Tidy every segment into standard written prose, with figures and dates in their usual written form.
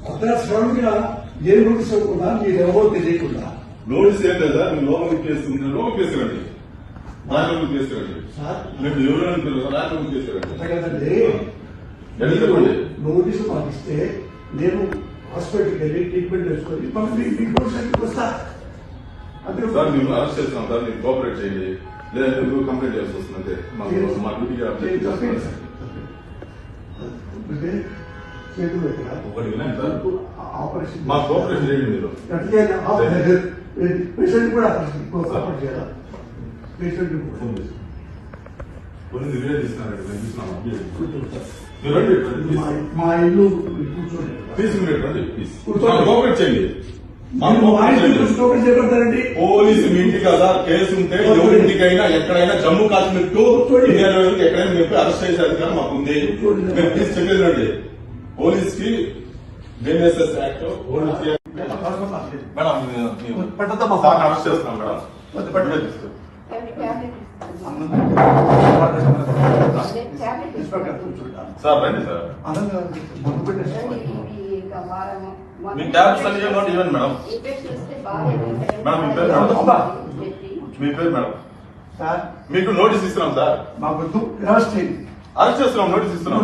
అర్ధరాత్రిగా ఏ notice ఇవ్వకుండా మీరు ఎవరో తెలియకుండా నోటీస్ ఏం లేదా మీరు లోపలికి కేసుకుంటే లోపలికి తీసుకురండి రాజలోకి తీసుకురండి మీరు ఎవరైనా రాజలోకి తీసుకురండి నోటీసు పంపిస్తే నేను హాస్పిటల్కి వెళ్ళి ట్రీట్మెంట్ చేసుకొని మీకు వస్తా అంతే సార్ మేము అరెస్ట్ చేస్తున్నాం సార్ మీరు కోఆపరేట్ చేయండి లేదంటే మీరు కంప్లైంట్ చేయాల్సి వస్తుంది అంతే మా డ్యూటీకి చేతులు పెట్టిన ఒకటి వినండి సార్ ఆపరేషన్ మా కోఆపరేషన్ చేయండి మీరు పేషెంట్ కూడా ఆపరేషన్ చేయాలా పేషెంట్ కొన్ని వీడియో తీసుకున్నారండి మేము చూస్తున్నాం మీరు రండి మా ఇల్లు కూర్చోండి తీసుకుని రండి ప్లీజ్ కోఆపరేట్ చేయండి చేపడతారండి పోలీసు మీ ఇంటి కదా కేసు ఉంటే ఎవరింటికైనా ఎక్కడైనా జమ్మూ కాశ్మీర్ టు ఇండియా ఎక్కడైనా మీరు అరెస్ట్ చేసే అధికారం మాకు ఉంది మీరు ప్లీజ్ చెప్పేదండి పోలీస్ కి BNSS act madam sir arrest చేస్తున్నాం మేడం సార్ రండి సార్ మీ ట్యాబ్స్ అన్ని ఇవ్వండి మేడం మేడం మీ పేరు మేడం మీకు నోటీస్ ఇస్తున్నాం సార్ అరెస్ట్ చేస్తున్నాం నోటీస్ ఇస్తున్నాం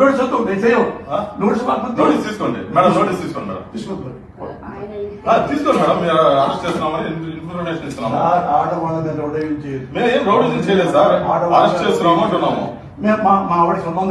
నోటీస్ తీసుకోండి మేడం నోటీస్ తీసుకోండి మేడం తీసుకోండి మేడం మీరు అరెస్ట్ చేస్తున్నామని ఇన్ఫర్మేషన్ ఇస్తున్నాము మేము ఏం రౌడీజం చేయలేదు సార్ అరెస్ట్ చేస్తున్నాము అంటున్నాము మా ఆవిడ సంబంధం